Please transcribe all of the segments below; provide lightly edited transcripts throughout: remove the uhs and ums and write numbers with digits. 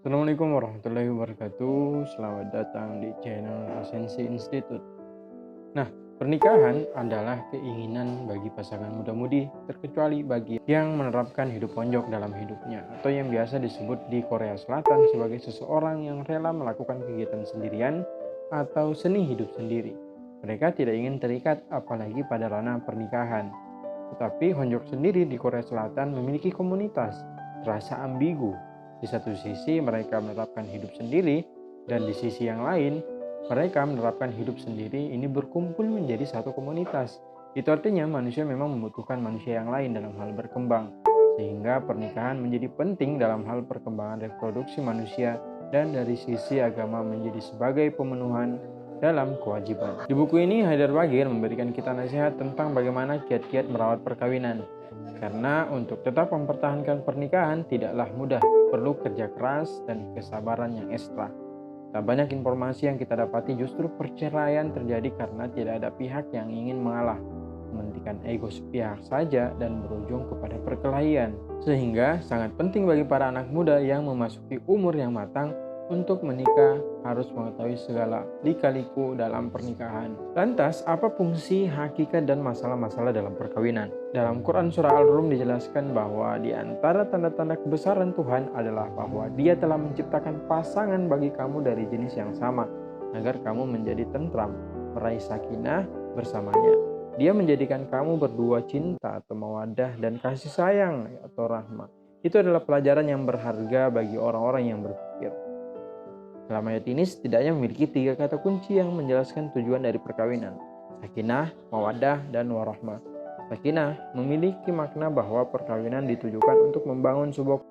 Assalamualaikum warahmatullahi wabarakatuh. Selamat datang di channel Resensi Institute. Nah, pernikahan adalah keinginan bagi pasangan muda-mudi, terkecuali bagi yang menerapkan hidup ponjok dalam hidupnya, atau yang biasa disebut di Korea Selatan sebagai seseorang yang rela melakukan kegiatan sendirian atau seni hidup sendiri. Mereka tidak ingin terikat apalagi pada ranah pernikahan. Tetapi honjok sendiri di Korea Selatan memiliki komunitas, terasa ambigu. Di satu sisi mereka menerapkan hidup sendiri, dan di sisi yang lain mereka menerapkan hidup sendiri ini berkumpul menjadi satu komunitas. Itu artinya manusia memang membutuhkan manusia yang lain dalam hal berkembang, sehingga pernikahan menjadi penting dalam hal perkembangan reproduksi manusia dan dari sisi agama menjadi sebagai pemenuhan dalam kewajiban. Di buku ini Haidar Bagir memberikan kita nasihat tentang bagaimana kiat-kiat merawat perkawinan. Karena untuk tetap mempertahankan pernikahan tidaklah mudah, perlu kerja keras dan kesabaran yang ekstra. Tak banyak informasi yang kita dapati justru perceraian terjadi karena tidak ada pihak yang ingin mengalah, mementingkan ego sepihak saja dan berujung kepada perkelahian. Sehingga sangat penting bagi para anak muda yang memasuki umur yang matang untuk menikah harus mengetahui segala lika-liku dalam pernikahan. Lantas, apa fungsi, hakikat, dan masalah-masalah dalam perkawinan? Dalam Quran Surah Al-Rum dijelaskan bahwa di antara tanda-tanda kebesaran Tuhan adalah bahwa Dia telah menciptakan pasangan bagi kamu dari jenis yang sama, agar kamu menjadi tentram, meraih sakinah bersamanya. Dia menjadikan kamu berdua cinta atau mawaddah dan kasih sayang atau rahmah. Itu adalah pelajaran yang berharga bagi orang-orang yang berpikir. Dalam ayat ini setidaknya memiliki 3 kata kunci yang menjelaskan tujuan dari perkawinan: sakinah, mawaddah, dan warahmah. Sakinah memiliki makna bahwa perkawinan ditujukan untuk membangun sebuah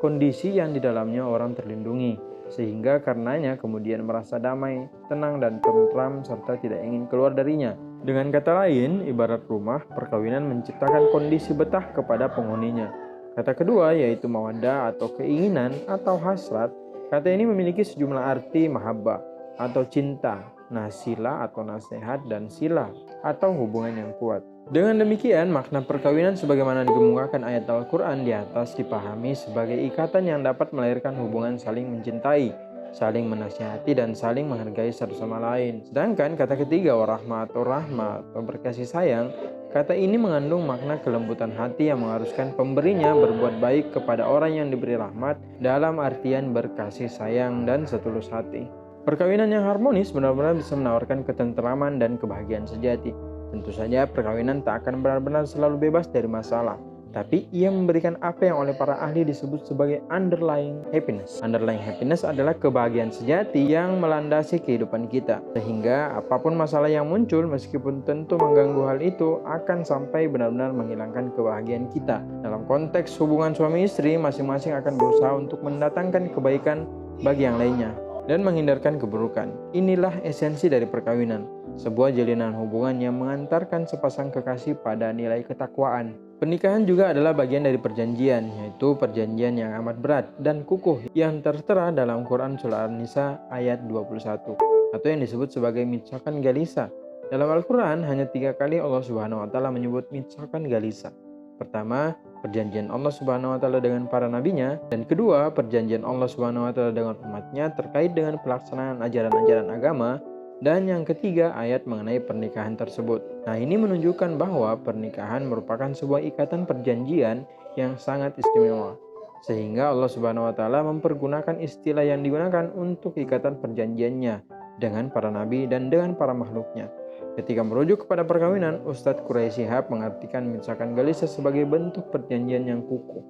kondisi yang di dalamnya orang terlindungi, sehingga karenanya kemudian merasa damai, tenang, dan tentram serta tidak ingin keluar darinya. Dengan kata lain, ibarat rumah, perkawinan menciptakan kondisi betah kepada penghuninya. Kata kedua yaitu mawaddah atau keinginan atau hasrat. Kata ini memiliki sejumlah arti: mahabbah atau cinta, nasila atau nasihat, dan sila atau hubungan yang kuat. Dengan demikian, makna perkawinan sebagaimana dikemukakan ayat Al-Quran di atas dipahami sebagai ikatan yang dapat melahirkan hubungan saling mencintai, saling menasihati, dan saling menghargai satu sama lain. Sedangkan kata ketiga, warahmah atau rahmat atau berkasih sayang, kata ini mengandung makna kelembutan hati yang mengharuskan pemberinya berbuat baik kepada orang yang diberi rahmat dalam artian berkasih sayang dan setulus hati. Perkawinan yang harmonis benar-benar bisa menawarkan ketenteraman dan kebahagiaan sejati. Tentu saja perkawinan tak akan benar-benar selalu bebas dari masalah, tapi ia memberikan apa yang oleh para ahli disebut sebagai underlying happiness. Underlying happiness adalah kebahagiaan sejati yang melandasi kehidupan kita, sehingga apapun masalah yang muncul, meskipun tentu mengganggu hal itu, akan sampai benar-benar menghilangkan kebahagiaan kita. Dalam konteks hubungan suami istri, masing-masing akan berusaha untuk mendatangkan kebaikan bagi yang lainnya dan menghindarkan keburukan. Inilah esensi dari perkawinan, sebuah jalinan hubungan yang mengantarkan sepasang kekasih pada nilai ketakwaan. Pernikahan juga adalah bagian dari perjanjian, yaitu perjanjian yang amat berat dan kukuh yang tertera dalam Quran Surah An-Nisa ayat 21, atau yang disebut sebagai mitsakan galisa. Dalam Al-Quran hanya 3 kali Allah Subhanahu wa Ta'ala menyebut mitsakan galisa. Pertama, perjanjian Allah Subhanahu wa Ta'ala dengan para nabinya, dan kedua, perjanjian Allah Subhanahu wa Ta'ala dengan umatnya terkait dengan pelaksanaan ajaran-ajaran agama, dan yang ketiga, ayat mengenai pernikahan tersebut. Nah, ini menunjukkan bahwa pernikahan merupakan sebuah ikatan perjanjian yang sangat istimewa, sehingga Allah Subhanahu wa Ta'ala mempergunakan istilah yang digunakan untuk ikatan perjanjiannya dengan para nabi dan dengan para makhluknya. Ketika merujuk kepada perkawinan, Ustadz Quraisy Shihab mengartikan mitsakan galisa sebagai bentuk perjanjian yang kukuh.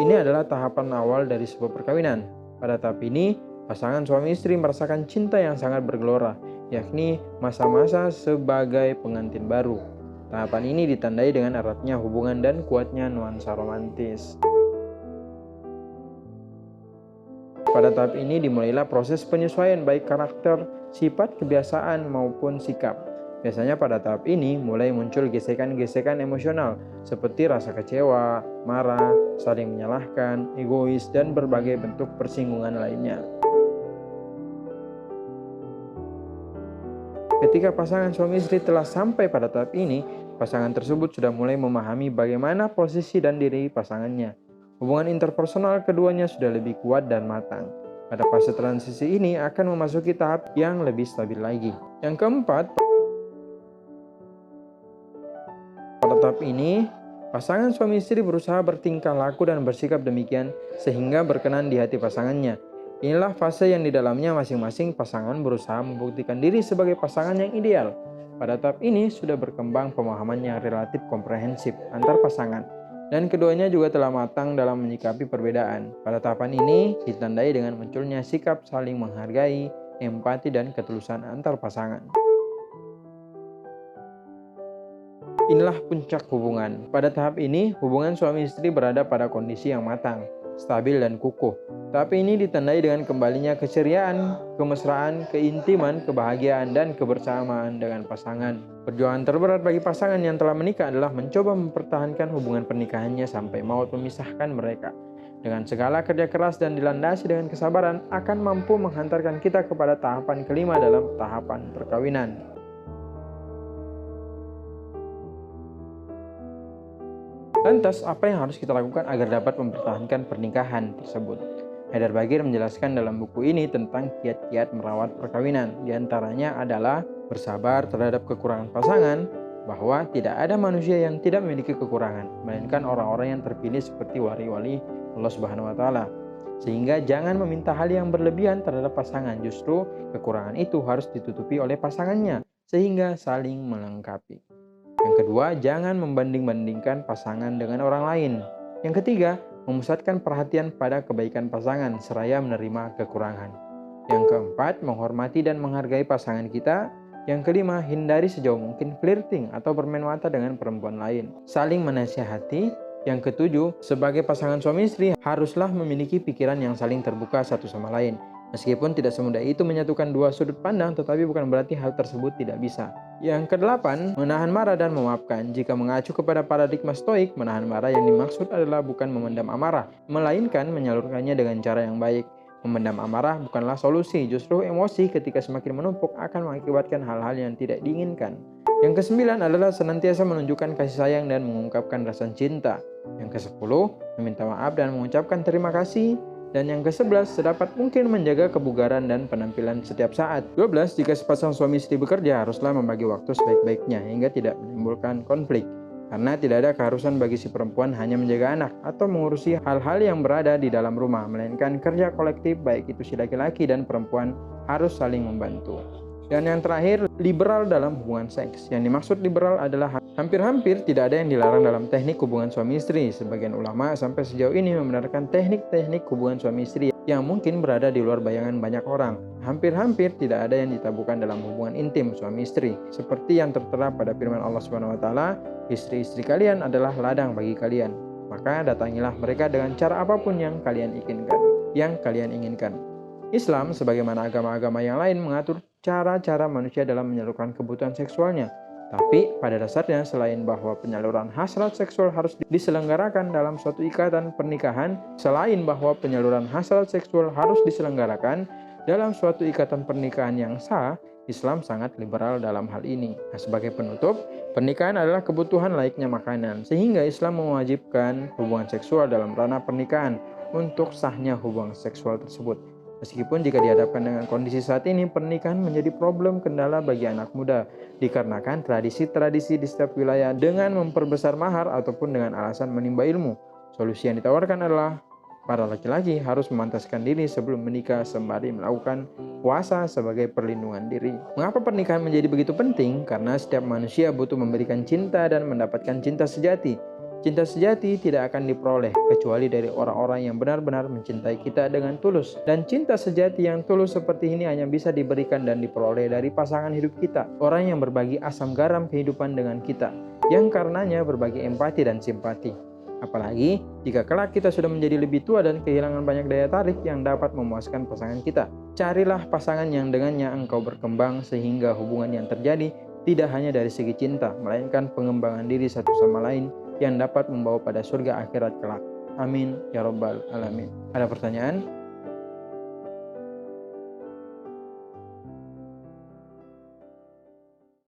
Ini adalah tahapan awal dari sebuah perkawinan. Pada tahap ini, pasangan suami istri merasakan cinta yang sangat bergelora, yakni masa-masa sebagai pengantin baru. Tahapan ini ditandai dengan eratnya hubungan dan kuatnya nuansa romantis. Pada tahap ini dimulailah proses penyesuaian baik karakter, sifat, kebiasaan maupun sikap. Biasanya pada tahap ini mulai muncul gesekan-gesekan emosional seperti rasa kecewa, marah, saling menyalahkan, egois, dan berbagai bentuk persinggungan lainnya. Ketika pasangan suami istri telah sampai pada tahap ini, pasangan tersebut sudah mulai memahami bagaimana posisi dan diri pasangannya. Hubungan interpersonal keduanya sudah lebih kuat dan matang. Pada fase transisi ini akan memasuki tahap yang lebih stabil lagi. Yang keempat, pada tahap ini, pasangan suami istri berusaha bertingkah laku dan bersikap demikian sehingga berkenan di hati pasangannya. Inilah fase yang di dalamnya masing-masing pasangan berusaha membuktikan diri sebagai pasangan yang ideal. Pada tahap ini sudah berkembang pemahaman yang relatif komprehensif antar pasangan, dan keduanya juga telah matang dalam menyikapi perbedaan. Pada tahapan ini ditandai dengan munculnya sikap saling menghargai, empati, dan ketulusan antar pasangan. Inilah puncak hubungan. Pada tahap ini, hubungan suami istri berada pada kondisi yang matang, stabil, dan kukuh. Tahap ini ditandai dengan kembalinya keceriaan, kemesraan, keintiman, kebahagiaan, dan kebersamaan dengan pasangan. Perjuangan terberat bagi pasangan yang telah menikah adalah mencoba mempertahankan hubungan pernikahannya sampai maut memisahkan mereka. Dengan segala kerja keras dan dilandasi dengan kesabaran, akan mampu menghantarkan kita kepada tahapan kelima dalam tahapan perkawinan. Lantas, apa yang harus kita lakukan agar dapat mempertahankan pernikahan tersebut? Haidar Bagir menjelaskan dalam buku ini tentang kiat-kiat merawat perkawinan. Di antaranya adalah bersabar terhadap kekurangan pasangan, bahwa tidak ada manusia yang tidak memiliki kekurangan, melainkan orang-orang yang terpilih seperti wali-wali Allah Subhanahu wa Ta'ala. Sehingga jangan meminta hal yang berlebihan terhadap pasangan, justru kekurangan itu harus ditutupi oleh pasangannya, sehingga saling melengkapi. Yang kedua, jangan membanding-bandingkan pasangan dengan orang lain. Yang ketiga, memusatkan perhatian pada kebaikan pasangan seraya menerima kekurangan. Yang keempat, menghormati dan menghargai pasangan kita. Yang kelima, hindari sejauh mungkin flirting atau bermain mata dengan perempuan lain. Saling menasihati. Yang ketujuh, sebagai pasangan suami istri haruslah memiliki pikiran yang saling terbuka satu sama lain. Meskipun tidak semudah itu menyatukan dua sudut pandang, tetapi bukan berarti hal tersebut tidak bisa. Yang kedelapan, menahan marah dan memaafkan. Jika mengacu kepada paradigma stoik, menahan marah yang dimaksud adalah bukan memendam amarah, melainkan menyalurkannya dengan cara yang baik. Memendam amarah bukanlah solusi, justru emosi ketika semakin menumpuk akan mengakibatkan hal-hal yang tidak diinginkan. Yang kesembilan adalah senantiasa menunjukkan kasih sayang dan mengungkapkan rasa cinta. Yang kesepuluh, meminta maaf dan mengucapkan terima kasih. Dan yang ke-11, sedapat mungkin menjaga kebugaran dan penampilan setiap saat. 12, jika sepasang suami istri bekerja, haruslah membagi waktu sebaik-baiknya hingga tidak menimbulkan konflik. Karena tidak ada keharusan bagi si perempuan hanya menjaga anak atau mengurusi hal-hal yang berada di dalam rumah, melainkan kerja kolektif baik itu si laki-laki dan perempuan harus saling membantu. Dan yang terakhir, liberal dalam hubungan seks. Yang dimaksud liberal adalah hampir-hampir tidak ada yang dilarang dalam teknik hubungan suami istri. Sebagian ulama sampai sejauh ini membenarkan teknik-teknik hubungan suami istri yang mungkin berada di luar bayangan banyak orang. Hampir-hampir tidak ada yang ditabuhkan dalam hubungan intim suami istri. Seperti yang tertera pada firman Allah Subhanahu wa Ta'ala, istri-istri kalian adalah ladang bagi kalian. Maka datangilah mereka dengan cara apapun yang kalian inginkan. Islam, sebagaimana agama-agama yang lain, mengatur cara-cara manusia dalam menyalurkan kebutuhan seksualnya. Tapi pada dasarnya, selain bahwa penyaluran hasrat seksual harus diselenggarakan dalam suatu ikatan pernikahan, yang sah, Islam sangat liberal dalam hal ini. Nah, sebagai penutup, pernikahan adalah kebutuhan layaknya makanan, sehingga Islam mewajibkan hubungan seksual dalam ranah pernikahan untuk sahnya hubungan seksual tersebut. Meskipun jika dihadapkan dengan kondisi saat ini, pernikahan menjadi problem kendala bagi anak muda, dikarenakan tradisi-tradisi di setiap wilayah dengan memperbesar mahar ataupun dengan alasan menimba ilmu. Solusi yang ditawarkan adalah para laki-laki harus memantaskan diri sebelum menikah sembari melakukan puasa sebagai perlindungan diri. Mengapa pernikahan menjadi begitu penting? Karena setiap manusia butuh memberikan cinta dan mendapatkan cinta sejati. Cinta sejati tidak akan diperoleh kecuali dari orang-orang yang benar-benar mencintai kita dengan tulus. Dan cinta sejati yang tulus seperti ini hanya bisa diberikan dan diperoleh dari pasangan hidup kita. Orang yang berbagi asam garam kehidupan dengan kita, yang karenanya berbagi empati dan simpati. Apalagi jika kelak kita sudah menjadi lebih tua dan kehilangan banyak daya tarik yang dapat memuaskan pasangan kita. Carilah pasangan yang dengannya engkau berkembang sehingga hubungan yang terjadi tidak hanya dari segi cinta, melainkan pengembangan diri satu sama lain yang dapat membawa pada surga akhirat kelak. Amin ya rabbal alamin. Ada pertanyaan?